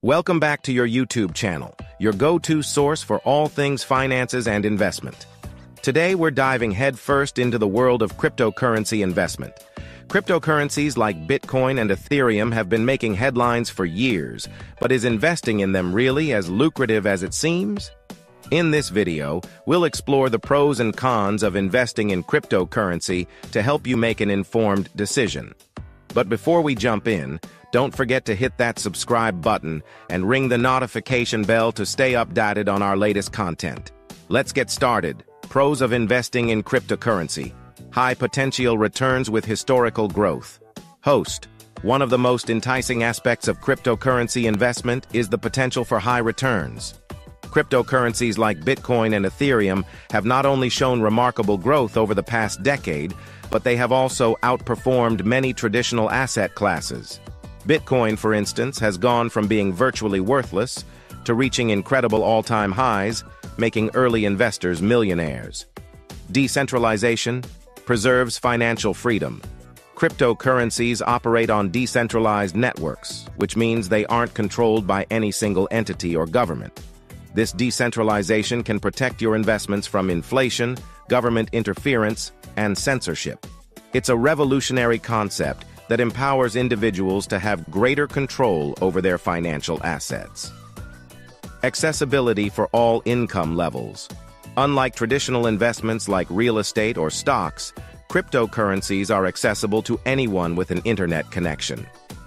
Welcome back to your YouTube channel, your go-to source for all things finances and investment. Today, we're diving headfirst into the world of cryptocurrency investment. Cryptocurrencies like Bitcoin and Ethereum have been making headlines for years, but is investing in them really as lucrative as it seems? In this video, we'll explore the pros and cons of investing in cryptocurrency to help you make an informed decision. But before we jump in, don't forget to hit that subscribe button and ring the notification bell to stay updated on our latest content. Let's get started. Pros of investing in cryptocurrency. High potential returns with historical growth. Host. One of the most enticing aspects of cryptocurrency investment is the potential for high returns. Cryptocurrencies like Bitcoin and Ethereum have not only shown remarkable growth over the past decade, but they have also outperformed many traditional asset classes. Bitcoin, for instance, has gone from being virtually worthless to reaching incredible all-time highs, making early investors millionaires. Decentralization preserves financial freedom. Cryptocurrencies operate on decentralized networks, which means they aren't controlled by any single entity or government. This decentralization can protect your investments from inflation, government interference, and censorship. It's a revolutionary concept that empowers individuals to have greater control over their financial assets. Accessibility for all income levels. Unlike traditional investments like real estate or stocks, cryptocurrencies are accessible to anyone with an internet connection.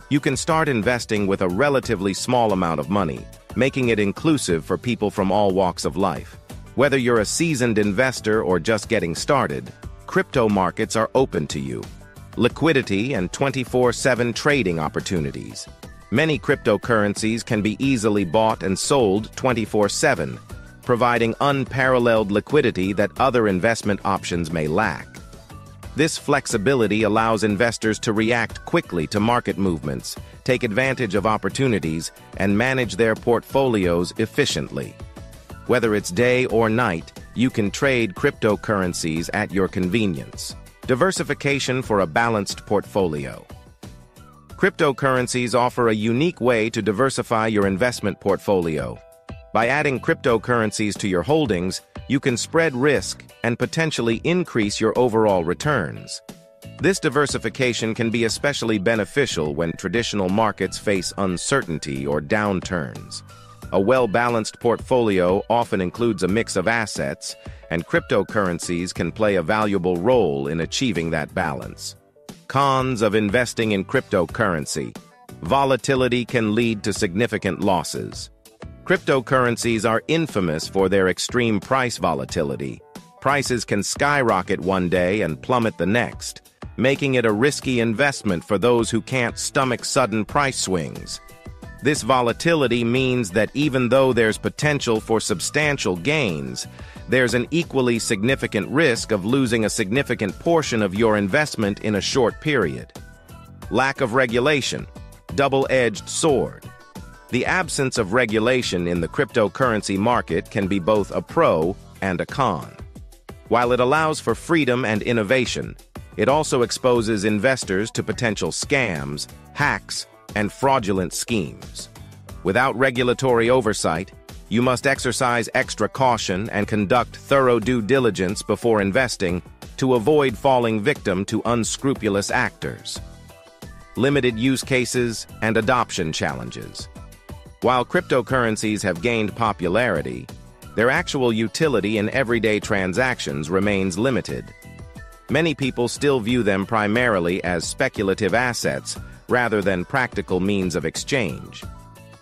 You can start investing with a relatively small amount of money, making it inclusive for people from all walks of life. Whether you're a seasoned investor or just getting started, crypto markets are open to you. Liquidity and 24/7 trading opportunities. Many cryptocurrencies can be easily bought and sold 24/7, providing unparalleled liquidity that other investment options may lack. This flexibility allows investors to react quickly to market movements, take advantage of opportunities, and manage their portfolios efficiently. Whether it's day or night, you can trade cryptocurrencies at your convenience. Diversification for a balanced portfolio. Cryptocurrencies offer a unique way to diversify your investment portfolio. By adding cryptocurrencies to your holdings, you can spread risk and potentially increase your overall returns. This diversification can be especially beneficial when traditional markets face uncertainty or downturns. A well-balanced portfolio often includes a mix of assets, and cryptocurrencies can play a valuable role in achieving that balance. Cons of investing in cryptocurrency. Volatility can lead to significant losses. Cryptocurrencies are infamous for their extreme price volatility. Prices can skyrocket one day and plummet the next, making it a risky investment for those who can't stomach sudden price swings. This volatility means that even though there's potential for substantial gains, there's an equally significant risk of losing a significant portion of your investment in a short period. Lack of regulation. Double-edged sword. The absence of regulation in the cryptocurrency market can be both a pro and a con. While it allows for freedom and innovation, it also exposes investors to potential scams, hacks, and fraudulent schemes. Without regulatory oversight, you must exercise extra caution and conduct thorough due diligence before investing to avoid falling victim to unscrupulous actors. Limited use cases and adoption challenges. While cryptocurrencies have gained popularity, their actual utility in everyday transactions remains limited. Many people still view them primarily as speculative assets rather than practical means of exchange.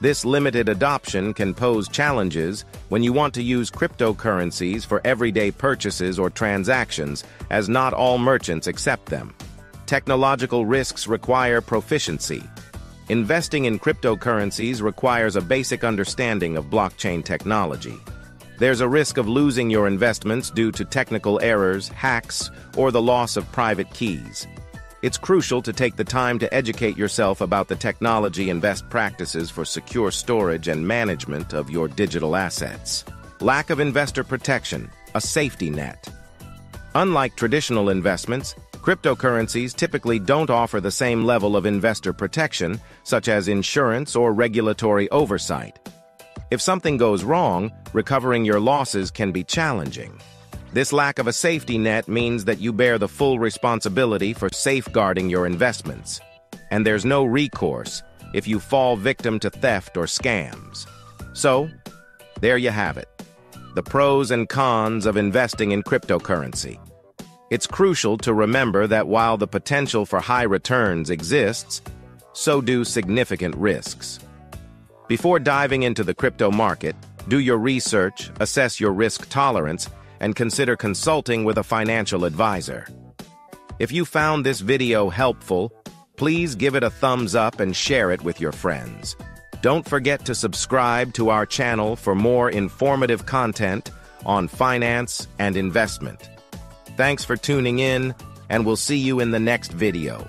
This limited adoption can pose challenges when you want to use cryptocurrencies for everyday purchases or transactions, as not all merchants accept them. Technological risks require proficiency. Investing in cryptocurrencies requires a basic understanding of blockchain technology. There's a risk of losing your investments due to technical errors, hacks, or the loss of private keys. It's crucial to take the time to educate yourself about the technology and best practices for secure storage and management of your digital assets. Lack of investor protection, a safety net. Unlike traditional investments, Cryptocurrencies typically don't offer the same level of investor protection, such as insurance or regulatory oversight. If something goes wrong, recovering your losses can be challenging. This lack of a safety net means that you bear the full responsibility for safeguarding your investments. And there's no recourse if you fall victim to theft or scams. So, there you have it. The pros and cons of investing in cryptocurrency. It's crucial to remember that while the potential for high returns exists, so do significant risks. Before diving into the crypto market, do your research, assess your risk tolerance, and consider consulting with a financial advisor. If you found this video helpful, please give it a thumbs up and share it with your friends. Don't forget to subscribe to our channel for more informative content on finance and investment. Thanks for tuning in, and we'll see you in the next video.